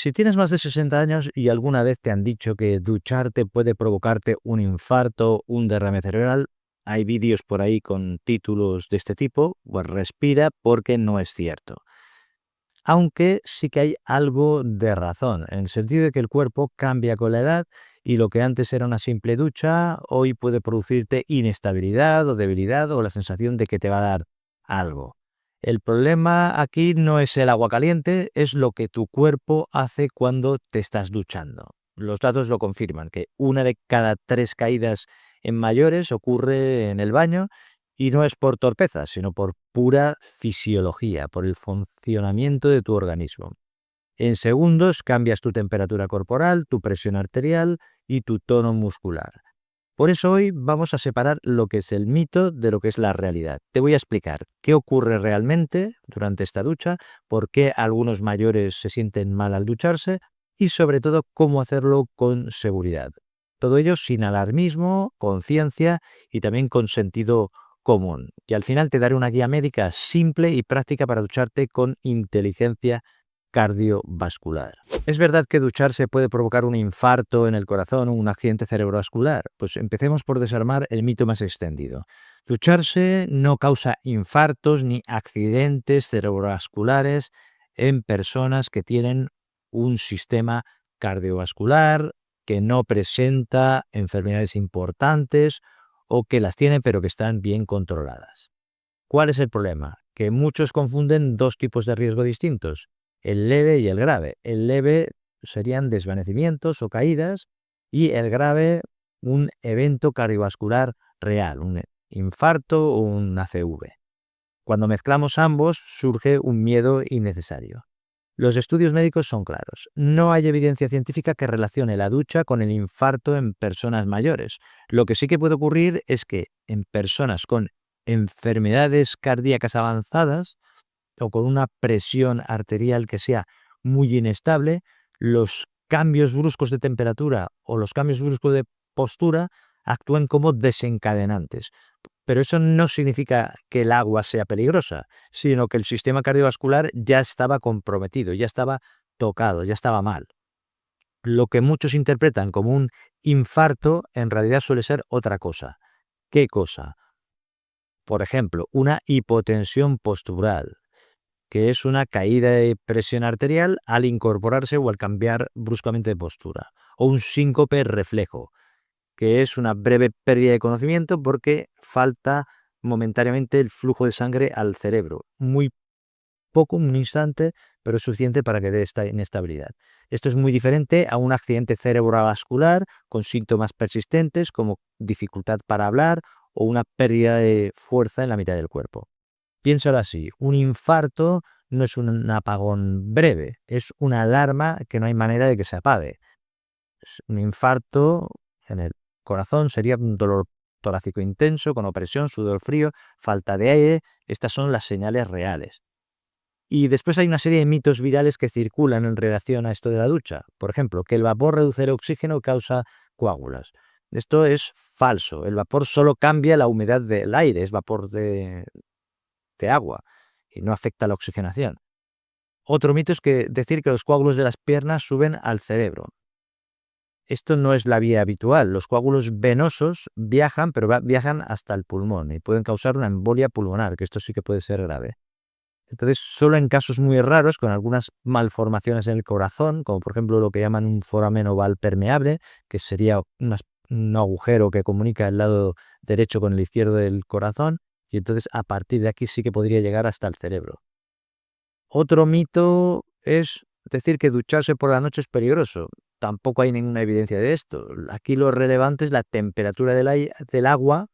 Si tienes más de 60 años y alguna vez te han dicho que ducharte puede provocarte un infarto, un derrame cerebral, hay vídeos por ahí con títulos de este tipo, pues respira porque no es cierto. Aunque sí que hay algo de razón, en el sentido de que el cuerpo cambia con la edad y lo que antes era una simple ducha, hoy puede producirte inestabilidad o debilidad o la sensación de que te va a dar algo. El problema aquí no es el agua caliente, es lo que tu cuerpo hace cuando te estás duchando. Los datos lo confirman, que una de cada 3 caídas en mayores ocurre en el baño y no es por torpeza, sino por pura fisiología, por el funcionamiento de tu organismo. En segundos cambias tu temperatura corporal, tu presión arterial y tu tono muscular. Por eso hoy vamos a separar lo que es el mito de lo que es la realidad. Te voy a explicar qué ocurre realmente durante esta ducha, por qué algunos mayores se sienten mal al ducharse y sobre todo cómo hacerlo con seguridad. Todo ello sin alarmismo, con ciencia y también con sentido común. Y al final te daré una guía médica simple y práctica para ducharte con inteligencia cardiovascular. ¿Es verdad que ducharse puede provocar un infarto en el corazón o un accidente cerebrovascular? Pues empecemos por desarmar el mito más extendido. Ducharse no causa infartos ni accidentes cerebrovasculares en personas que tienen un sistema cardiovascular que no presenta enfermedades importantes o que las tienen pero que están bien controladas. ¿Cuál es el problema? Que muchos confunden dos tipos de riesgo distintos, el leve y el grave. El leve serían desvanecimientos o caídas y el grave un evento cardiovascular real, un infarto o un ACV. Cuando mezclamos ambos surge un miedo innecesario. Los estudios médicos son claros. No hay evidencia científica que relacione la ducha con el infarto en personas mayores. Lo que sí que puede ocurrir es que en personas con enfermedades cardíacas avanzadas o con una presión arterial que sea muy inestable, los cambios bruscos de temperatura o los cambios bruscos de postura actúan como desencadenantes. Pero eso no significa que el agua sea peligrosa, sino que el sistema cardiovascular ya estaba comprometido, ya estaba tocado, ya estaba mal. Lo que muchos interpretan como un infarto en realidad suele ser otra cosa. ¿Qué cosa? Por ejemplo, una hipotensión postural, que es una caída de presión arterial al incorporarse o al cambiar bruscamente de postura, o un síncope reflejo, que es una breve pérdida de conocimiento porque falta momentáneamente el flujo de sangre al cerebro. Muy poco, un instante, pero es suficiente para que dé esta inestabilidad. Esto es muy diferente a un accidente cerebrovascular con síntomas persistentes como dificultad para hablar o una pérdida de fuerza en la mitad del cuerpo. Piénsalo así, un infarto no es un apagón breve, es una alarma que no hay manera de que se apague. Un infarto en el corazón sería un dolor torácico intenso, con opresión, sudor frío, falta de aire. Estas son las señales reales. Y después hay una serie de mitos virales que circulan en relación a esto de la ducha. Por ejemplo, que el vapor reduce el oxígeno causa coágulas. Esto es falso. El vapor solo cambia la humedad del aire, es vapor de agua y no afecta la oxigenación. Otro mito es que decir que los coágulos de las piernas suben al cerebro. Esto no es la vía habitual. Los coágulos venosos viajan, pero viajan hasta el pulmón y pueden causar una embolia pulmonar, que esto sí que puede ser grave. Entonces, solo en casos muy raros, con algunas malformaciones en el corazón, como por ejemplo lo que llaman un foramen oval permeable, que sería un agujero que comunica el lado derecho con el izquierdo del corazón, y entonces a partir de aquí sí que podría llegar hasta el cerebro. Otro mito es decir que ducharse por la noche es peligroso. Tampoco hay ninguna evidencia de esto. Aquí lo relevante es la temperatura del agua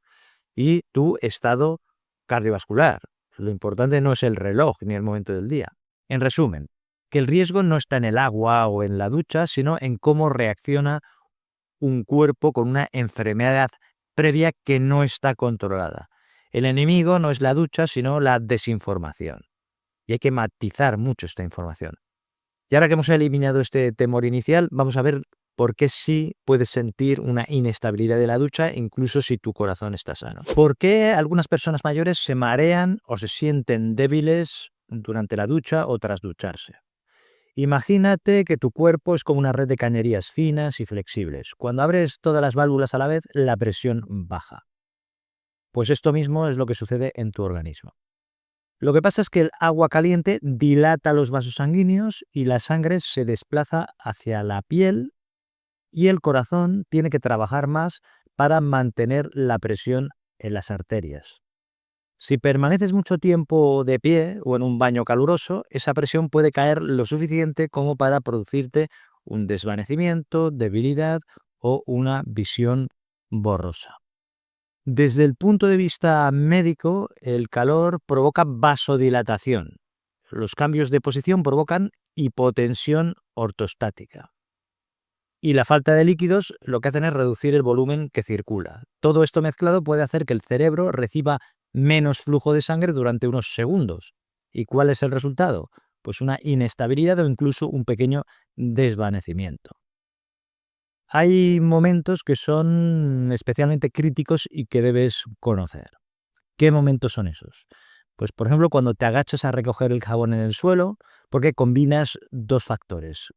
y tu estado cardiovascular. Lo importante no es el reloj ni el momento del día. En resumen, que el riesgo no está en el agua o en la ducha, sino en cómo reacciona un cuerpo con una enfermedad previa que no está controlada. El enemigo no es la ducha, sino la desinformación. Y hay que matizar mucho esta información. Y ahora que hemos eliminado este temor inicial, vamos a ver por qué sí puedes sentir una inestabilidad de la ducha, incluso si tu corazón está sano. ¿Por qué algunas personas mayores se marean o se sienten débiles durante la ducha o tras ducharse? Imagínate que tu cuerpo es como una red de cañerías finas y flexibles. Cuando abres todas las válvulas a la vez, la presión baja. Pues esto mismo es lo que sucede en tu organismo. Lo que pasa es que el agua caliente dilata los vasos sanguíneos y la sangre se desplaza hacia la piel y el corazón tiene que trabajar más para mantener la presión en las arterias. Si permaneces mucho tiempo de pie o en un baño caluroso, esa presión puede caer lo suficiente como para producirte un desvanecimiento, debilidad o una visión borrosa. Desde el punto de vista médico, el calor provoca vasodilatación. Los cambios de posición provocan hipotensión ortostática. Y la falta de líquidos lo que hacen es reducir el volumen que circula. Todo esto mezclado puede hacer que el cerebro reciba menos flujo de sangre durante unos segundos. ¿Y cuál es el resultado? Pues una inestabilidad o incluso un pequeño desvanecimiento. Hay momentos que son especialmente críticos y que debes conocer. ¿Qué momentos son esos? Pues, por ejemplo, cuando te agachas a recoger el jabón en el suelo, porque combinas dos factores.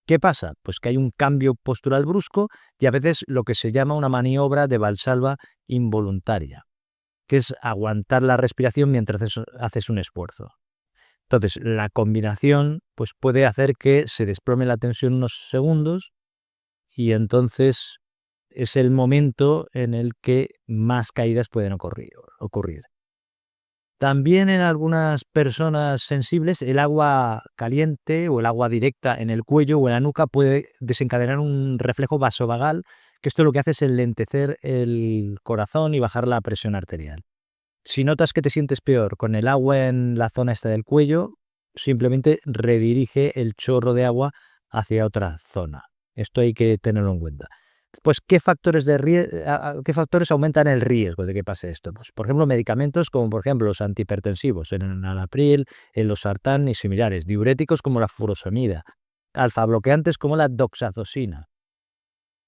¿Qué pasa? Pues que hay un cambio postural brusco y a veces lo que se llama una maniobra de Valsalva involuntaria, que es aguantar la respiración mientras haces un esfuerzo. Entonces, la combinación pues puede hacer que se desplome la tensión unos segundos y entonces es el momento en el que más caídas pueden ocurrir. También en algunas personas sensibles el agua caliente o el agua directa en el cuello o en la nuca puede desencadenar un reflejo vasovagal, que esto lo que hace es enlentecer el corazón y bajar la presión arterial. Si notas que te sientes peor con el agua en la zona esta del cuello, simplemente redirige el chorro de agua hacia otra zona. Esto hay que tenerlo en cuenta. Pues, ¿qué factores aumentan el riesgo de que pase esto? Pues, por ejemplo, medicamentos como, por ejemplo, los antihipertensivos, el enalapril, el losartán y similares, diuréticos como la furosemida, alfa-bloqueantes como la doxazosina.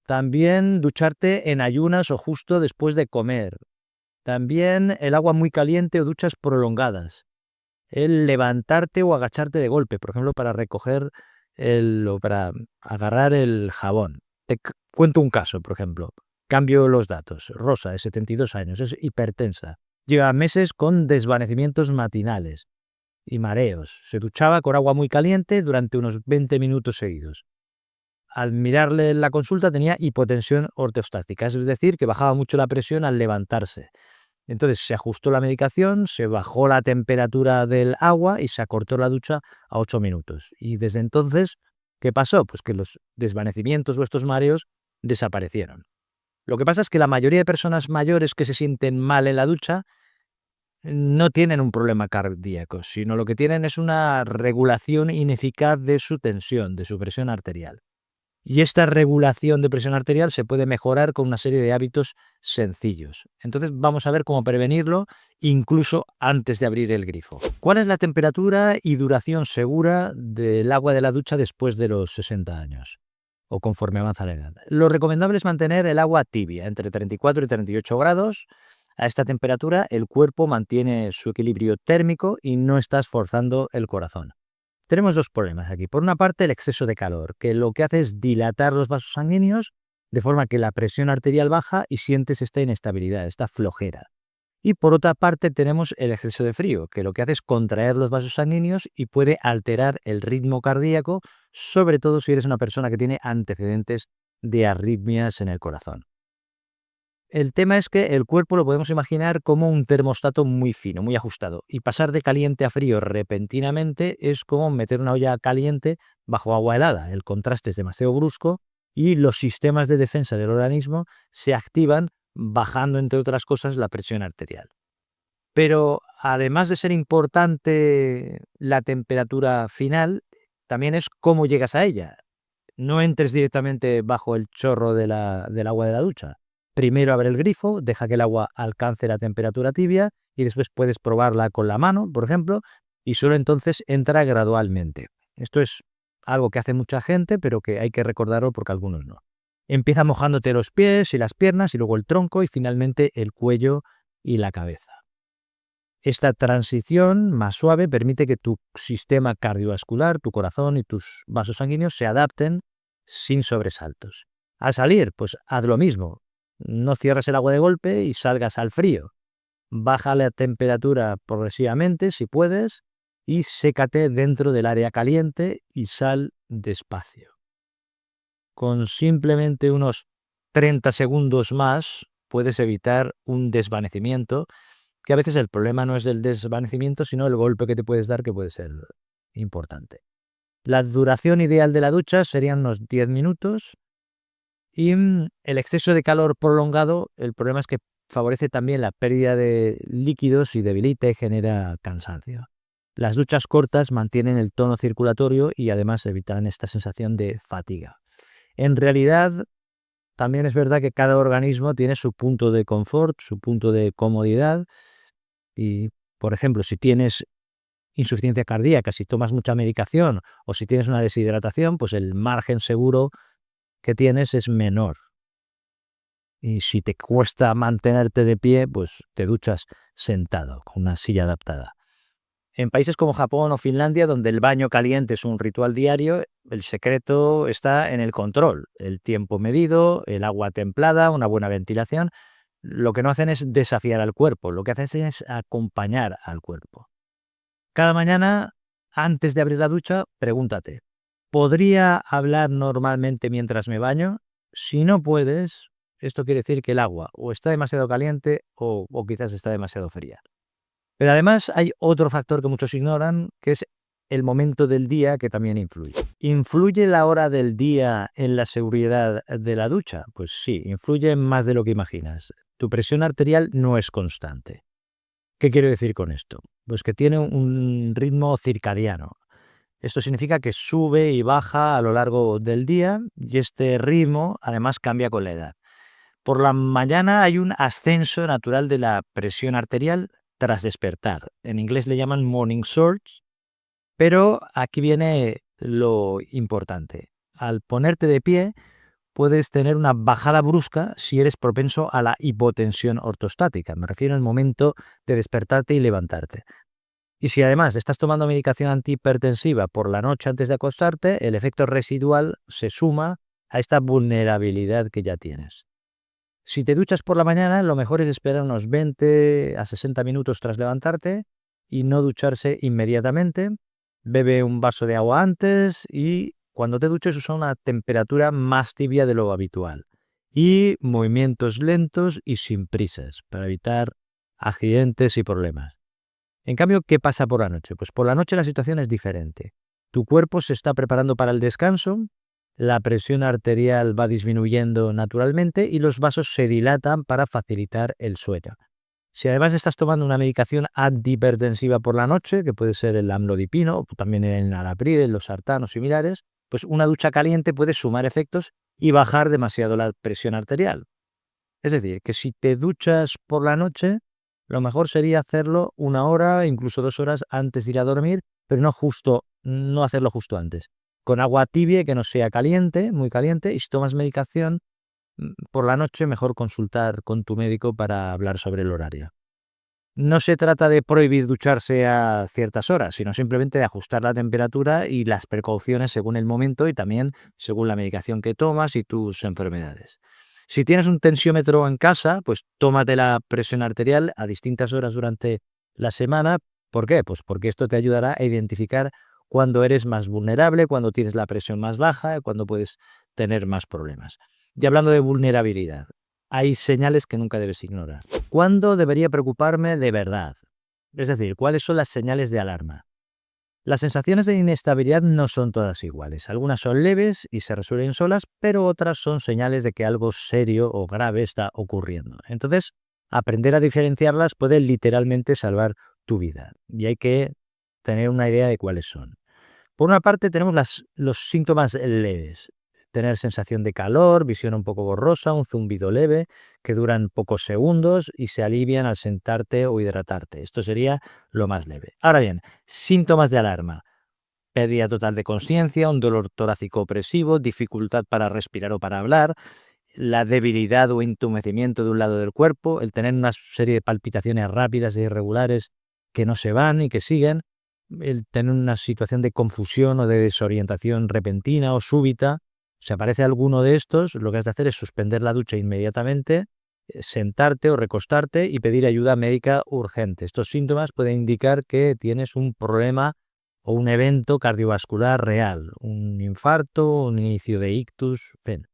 También ducharte en ayunas o justo después de comer. También el agua muy caliente o duchas prolongadas. El levantarte o agacharte de golpe, por ejemplo, para recoger o para agarrar el jabón. Te cuento un caso, por ejemplo. Cambio los datos. Rosa, de 72 años, es hipertensa. Lleva meses con desvanecimientos matinales y mareos. Se duchaba con agua muy caliente durante unos 20 minutos seguidos. Al mirarle la consulta tenía hipotensión ortostática, es decir, que bajaba mucho la presión al levantarse. Entonces se ajustó la medicación, se bajó la temperatura del agua y se acortó la ducha a 8 minutos. Y desde entonces, ¿qué pasó? Pues que los desvanecimientos o estos mareos desaparecieron. Lo que pasa es que la mayoría de personas mayores que se sienten mal en la ducha no tienen un problema cardíaco, sino lo que tienen es una regulación ineficaz de su tensión, de su presión arterial. Y esta regulación de presión arterial se puede mejorar con una serie de hábitos sencillos. Entonces vamos a ver cómo prevenirlo incluso antes de abrir el grifo. ¿Cuál es la temperatura y duración segura del agua de la ducha después de los 60 años? O conforme avanza la edad. Lo recomendable es mantener el agua tibia, entre 34 y 38 grados. A esta temperatura el cuerpo mantiene su equilibrio térmico y no estás forzando el corazón. Tenemos dos problemas aquí. Por una parte, el exceso de calor, que lo que hace es dilatar los vasos sanguíneos de forma que la presión arterial baja y sientes esta inestabilidad, esta flojera. Y por otra parte tenemos el exceso de frío, que lo que hace es contraer los vasos sanguíneos y puede alterar el ritmo cardíaco, sobre todo si eres una persona que tiene antecedentes de arritmias en el corazón. El tema es que el cuerpo lo podemos imaginar como un termostato muy fino, muy ajustado, y pasar de caliente a frío repentinamente es como meter una olla caliente bajo agua helada. El contraste es demasiado brusco y los sistemas de defensa del organismo se activan bajando, entre otras cosas, la presión arterial. Pero además de ser importante la temperatura final, también es cómo llegas a ella. No entres directamente bajo el chorro del agua de la ducha. Primero abre el grifo, deja que el agua alcance la temperatura tibia y después puedes probarla con la mano, por ejemplo, y solo entonces entra gradualmente. Esto es algo que hace mucha gente, pero que hay que recordarlo porque algunos no. Empieza mojándote los pies y las piernas y luego el tronco y finalmente el cuello y la cabeza. Esta transición más suave permite que tu sistema cardiovascular, tu corazón y tus vasos sanguíneos se adapten sin sobresaltos. Al salir, pues haz lo mismo. No cierres el agua de golpe y salgas al frío. Baja la temperatura progresivamente si puedes y sécate dentro del área caliente y sal despacio. Con simplemente unos 30 segundos más puedes evitar un desvanecimiento, que a veces el problema no es el desvanecimiento, sino el golpe que te puedes dar, que puede ser importante. La duración ideal de la ducha serían unos 10 minutos y el exceso de calor prolongado, el problema es que favorece también la pérdida de líquidos y debilita y genera cansancio. Las duchas cortas mantienen el tono circulatorio y además evitan esta sensación de fatiga. En realidad, también es verdad que cada organismo tiene su punto de confort, su punto de comodidad y, por ejemplo, si tienes insuficiencia cardíaca, si tomas mucha medicación o si tienes una deshidratación, pues el margen seguro que tienes es menor. Y si te cuesta mantenerte de pie, pues te duchas sentado, con una silla adaptada. En países como Japón o Finlandia, donde el baño caliente es un ritual diario, el secreto está en el control, el tiempo medido, el agua templada, una buena ventilación. Lo que no hacen es desafiar al cuerpo, lo que hacen es acompañar al cuerpo. Cada mañana, antes de abrir la ducha, pregúntate, ¿podría hablar normalmente mientras me baño? Si no puedes, esto quiere decir que el agua o está demasiado caliente o quizás está demasiado fría. Pero además hay otro factor que muchos ignoran, que es el momento del día, que también influye. ¿Influye la hora del día en la seguridad de la ducha? Pues sí, influye más de lo que imaginas. Tu presión arterial no es constante. ¿Qué quiero decir con esto? Pues que tiene un ritmo circadiano. Esto significa que sube y baja a lo largo del día y este ritmo además cambia con la edad. Por la mañana hay un ascenso natural de la presión arterial tras despertar. En inglés le llaman morning surge, pero aquí viene lo importante. Al ponerte de pie, puedes tener una bajada brusca si eres propenso a la hipotensión ortostática. Me refiero al momento de despertarte y levantarte. Y si además estás tomando medicación antihipertensiva por la noche antes de acostarte, el efecto residual se suma a esta vulnerabilidad que ya tienes. Si te duchas por la mañana, lo mejor es esperar unos 20 a 60 minutos tras levantarte y no ducharse inmediatamente. Bebe un vaso de agua antes y cuando te duches usa una temperatura más tibia de lo habitual. Y movimientos lentos y sin prisas para evitar accidentes y problemas. En cambio, ¿qué pasa por la noche? Pues por la noche la situación es diferente. Tu cuerpo se está preparando para el descanso, la presión arterial va disminuyendo naturalmente y los vasos se dilatan para facilitar el sueño. Si además estás tomando una medicación antihipertensiva por la noche, que puede ser el amlodipino, o también el enalapril, el losartán o similares, pues una ducha caliente puede sumar efectos y bajar demasiado la presión arterial. Es decir, que si te duchas por la noche, lo mejor sería hacerlo 1 hora, incluso 2 horas antes de ir a dormir, pero no hacerlo justo antes. Con agua tibia y que no sea caliente, muy caliente, y si tomas medicación por la noche, mejor consultar con tu médico para hablar sobre el horario. No se trata de prohibir ducharse a ciertas horas, sino simplemente de ajustar la temperatura y las precauciones según el momento y también según la medicación que tomas y tus enfermedades. Si tienes un tensiómetro en casa, pues tómate la presión arterial a distintas horas durante la semana. ¿Por qué? Pues porque esto te ayudará a identificar cuándo eres más vulnerable, cuándo tienes la presión más baja, cuándo puedes tener más problemas. Y hablando de vulnerabilidad, hay señales que nunca debes ignorar. ¿Cuándo debería preocuparme de verdad? Es decir, ¿cuáles son las señales de alarma? Las sensaciones de inestabilidad no son todas iguales. Algunas son leves y se resuelven solas, pero otras son señales de que algo serio o grave está ocurriendo. Entonces, aprender a diferenciarlas puede literalmente salvar tu vida y hay que tener una idea de cuáles son. Por una parte tenemos los síntomas leves. Tener sensación de calor, visión un poco borrosa, un zumbido leve, que duran pocos segundos y se alivian al sentarte o hidratarte. Esto sería lo más leve. Ahora bien, síntomas de alarma. Pérdida total de conciencia, un dolor torácico opresivo, dificultad para respirar o para hablar, la debilidad o entumecimiento de un lado del cuerpo, el tener una serie de palpitaciones rápidas e irregulares que no se van y que siguen, el tener una situación de confusión o de desorientación repentina o súbita. Si aparece alguno de estos, lo que has de hacer es suspender la ducha inmediatamente, sentarte o recostarte y pedir ayuda médica urgente. Estos síntomas pueden indicar que tienes un problema o un evento cardiovascular real, un infarto, un inicio de ictus, en fin.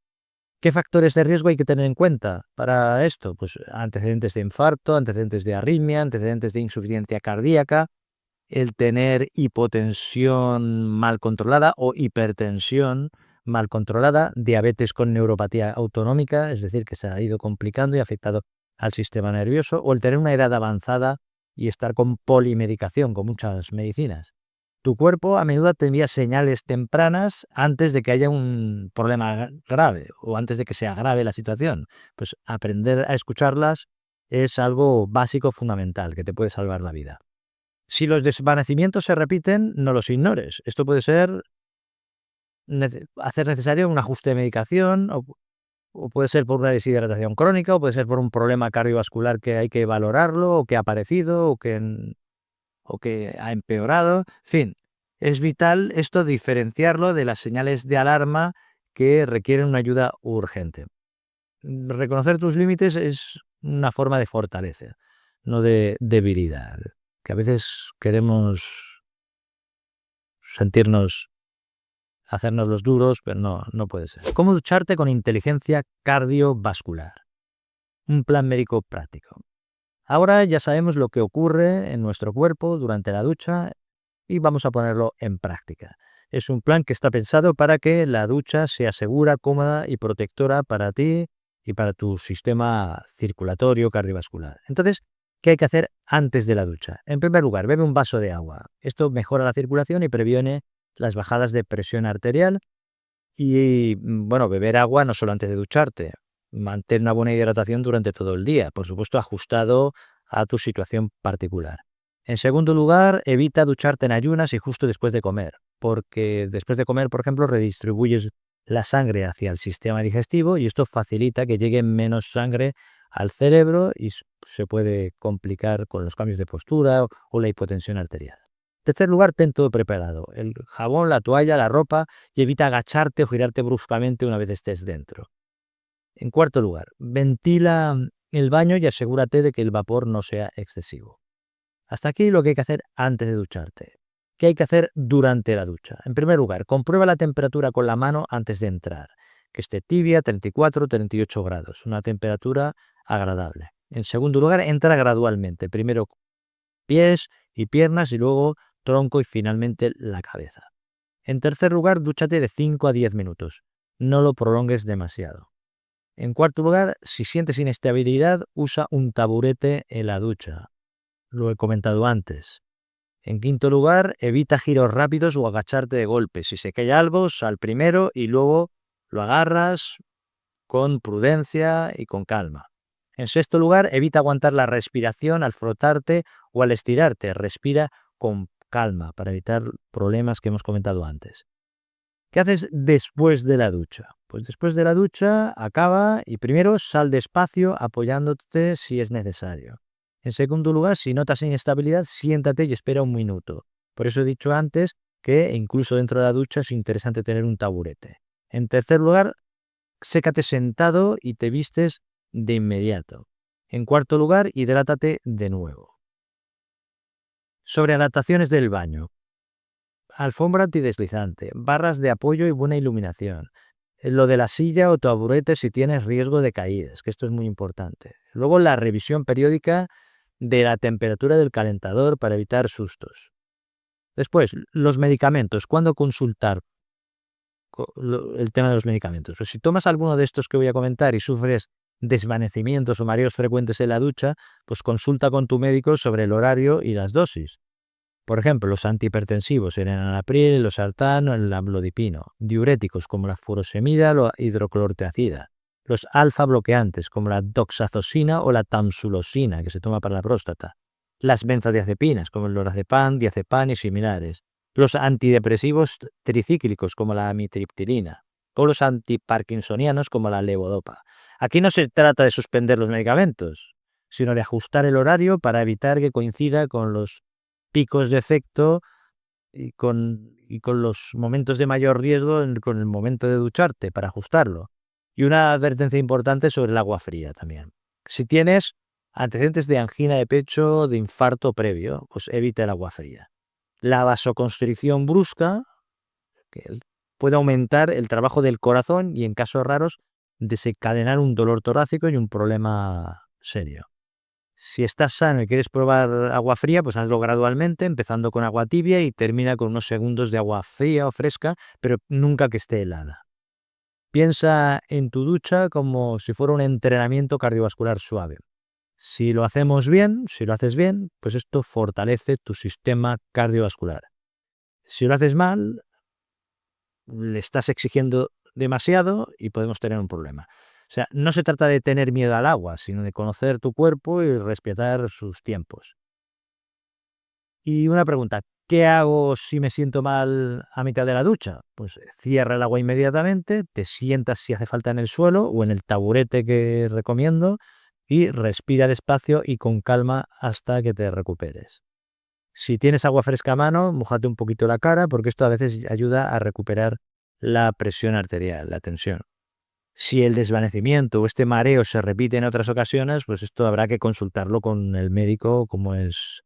¿Qué factores de riesgo hay que tener en cuenta para esto? Pues antecedentes de infarto, antecedentes de arritmia, antecedentes de insuficiencia cardíaca, el tener hipotensión mal controlada o hipertensión mal controlada, diabetes con neuropatía autonómica, es decir, que se ha ido complicando y afectado al sistema nervioso, o el tener una edad avanzada y estar con polimedicación, con muchas medicinas. Tu cuerpo a menudo te envía señales tempranas antes de que haya un problema grave o antes de que se agrave la situación. Pues aprender a escucharlas es algo básico, fundamental, que te puede salvar la vida. Si los desvanecimientos se repiten, no los ignores. Esto puede ser hacer necesario un ajuste de medicación o puede ser por una deshidratación crónica o puede ser por un problema cardiovascular que hay que valorarlo o que ha aparecido o que ha empeorado. En fin, es vital esto diferenciarlo de las señales de alarma que requieren una ayuda urgente. Reconocer tus límites es una forma de fortaleza, no de debilidad, que a veces queremos hacernos los duros, pero no puede ser. ¿Cómo ducharte con inteligencia cardiovascular? Un plan médico práctico. Ahora ya sabemos lo que ocurre en nuestro cuerpo durante la ducha y vamos a ponerlo en práctica. Es un plan que está pensado para que la ducha sea segura, cómoda y protectora para ti y para tu sistema circulatorio cardiovascular. Entonces, ¿qué hay que hacer antes de la ducha? En primer lugar, bebe un vaso de agua. Esto mejora la circulación y previene las bajadas de presión arterial. Y, bueno, beber agua no solo antes de ducharte. Mantén una buena hidratación durante todo el día, por supuesto ajustado a tu situación particular. En segundo lugar, evita ducharte en ayunas y justo después de comer, porque después de comer, por ejemplo, redistribuyes la sangre hacia el sistema digestivo y esto facilita que llegue menos sangre al cerebro y se puede complicar con los cambios de postura o la hipotensión arterial. En tercer lugar, ten todo preparado, el jabón, la toalla, la ropa y evita agacharte o girarte bruscamente una vez estés dentro. En cuarto lugar, ventila el baño y asegúrate de que el vapor no sea excesivo. Hasta aquí lo que hay que hacer antes de ducharte. ¿Qué hay que hacer durante la ducha? En primer lugar, comprueba la temperatura con la mano antes de entrar, que esté tibia, 34, 38 grados, una temperatura agradable. En segundo lugar, entra gradualmente, primero pies y piernas y luego tronco y finalmente la cabeza. En tercer lugar, dúchate de 5 a 10 minutos, no lo prolongues demasiado. En cuarto lugar, si sientes inestabilidad, usa un taburete en la ducha. Lo he comentado antes. En quinto lugar, evita giros rápidos o agacharte de golpe. Si se cae algo, sal primero y luego lo agarras con prudencia y con calma. En sexto lugar, evita aguantar la respiración al frotarte o al estirarte. Respira con calma para evitar problemas que hemos comentado antes. ¿Qué haces después de la ducha? Pues después de la ducha acaba y primero sal despacio apoyándote si es necesario. En segundo lugar, si notas inestabilidad, siéntate y espera un minuto. Por eso he dicho antes que incluso dentro de la ducha es interesante tener un taburete. En tercer lugar, sécate sentado y te vistes de inmediato. En cuarto lugar, hidrátate de nuevo. Sobre adaptaciones del baño. Alfombra antideslizante, barras de apoyo y buena iluminación. Lo de la silla o taburete si tienes riesgo de caídas, que esto es muy importante. Luego la revisión periódica de la temperatura del calentador para evitar sustos. Después, los medicamentos. ¿Cuándo consultar el tema de los medicamentos? Pues si tomas alguno de estos que voy a comentar y sufres desvanecimientos o mareos frecuentes en la ducha, pues consulta con tu médico sobre el horario y las dosis. Por ejemplo, los antihipertensivos, el enalapril, el losartán o el amlodipino. Diuréticos como la furosemida o la hidroclorotiazida. Los alfa bloqueantes como la doxazosina o la tamsulosina que se toma para la próstata. Las benzodiazepinas como el lorazepam, diazepam y similares. Los antidepresivos tricíclicos como la amitriptilina. O los antiparkinsonianos como la levodopa. Aquí no se trata de suspender los medicamentos, sino de ajustar el horario para evitar que coincida con los picos de efecto y con los momentos de mayor riesgo con el momento de ducharte para ajustarlo. Y una advertencia importante sobre el agua fría también. Si tienes antecedentes de angina de pecho, de infarto previo, pues evita el agua fría. La vasoconstricción brusca puede aumentar el trabajo del corazón y, en casos raros, desencadenar un dolor torácico y un problema serio. Si estás sano y quieres probar agua fría, pues hazlo gradualmente, empezando con agua tibia y termina con unos segundos de agua fría o fresca, pero nunca que esté helada. Piensa en tu ducha como si fuera un entrenamiento cardiovascular suave. Si lo hacemos bien, si lo haces bien, pues esto fortalece tu sistema cardiovascular. Si lo haces mal, le estás exigiendo demasiado y podemos tener un problema. O sea, no se trata de tener miedo al agua, sino de conocer tu cuerpo y respetar sus tiempos. Y una pregunta, ¿qué hago si me siento mal a mitad de la ducha? Pues cierra el agua inmediatamente, te sientas si hace falta en el suelo o en el taburete que recomiendo y respira despacio y con calma hasta que te recuperes. Si tienes agua fresca a mano, mójate un poquito la cara porque esto a veces ayuda a recuperar la presión arterial, la tensión. Si el desvanecimiento o este mareo se repite en otras ocasiones, pues esto habrá que consultarlo con el médico como es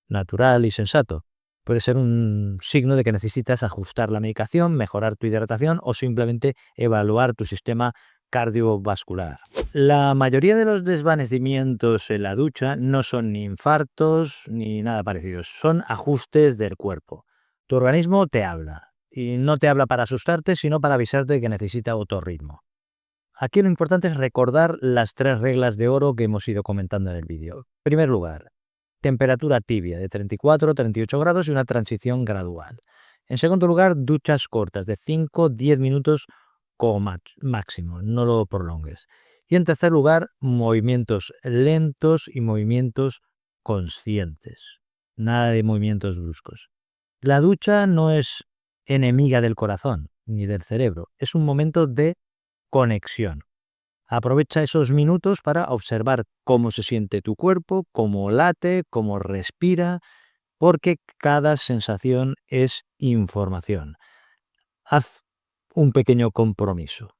natural y sensato. Puede ser un signo de que necesitas ajustar la medicación, mejorar tu hidratación o simplemente evaluar tu sistema cardiovascular. La mayoría de los desvanecimientos en la ducha no son ni infartos ni nada parecido, son ajustes del cuerpo. Tu organismo te habla y no te habla para asustarte, sino para avisarte de que necesita otro ritmo. Aquí lo importante es recordar las 3 reglas de oro que hemos ido comentando en el vídeo. En primer lugar, temperatura tibia de 34 a 38 grados y una transición gradual. En segundo lugar, duchas cortas de 5-10 minutos como máximo, no lo prolongues. Y en tercer lugar, movimientos lentos y movimientos conscientes. Nada de movimientos bruscos. La ducha no es enemiga del corazón ni del cerebro, es un momento de conexión. Aprovecha esos minutos para observar cómo se siente tu cuerpo, cómo late, cómo respira, porque cada sensación es información. Haz un pequeño compromiso.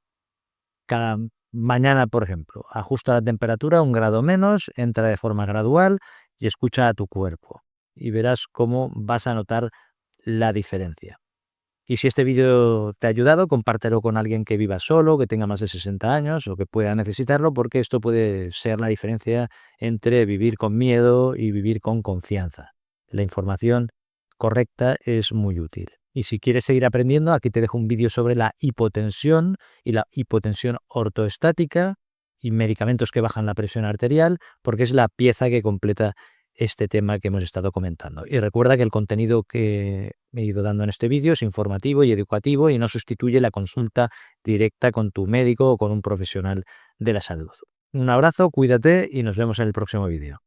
Cada mañana, por ejemplo, ajusta la temperatura a 1 grado menos, entra de forma gradual y escucha a tu cuerpo. Y verás cómo vas a notar la diferencia. Y si este vídeo te ha ayudado, compártelo con alguien que viva solo, que tenga más de 60 años o que pueda necesitarlo, porque esto puede ser la diferencia entre vivir con miedo y vivir con confianza. La información correcta es muy útil. Y si quieres seguir aprendiendo, aquí te dejo un vídeo sobre la hipotensión y la hipotensión ortoestática y medicamentos que bajan la presión arterial, porque es la pieza que completa este tema que hemos estado comentando. Y recuerda que el contenido que me he ido dando en este vídeo es informativo y educativo y no sustituye la consulta directa con tu médico o con un profesional de la salud. Un abrazo, cuídate y nos vemos en el próximo vídeo.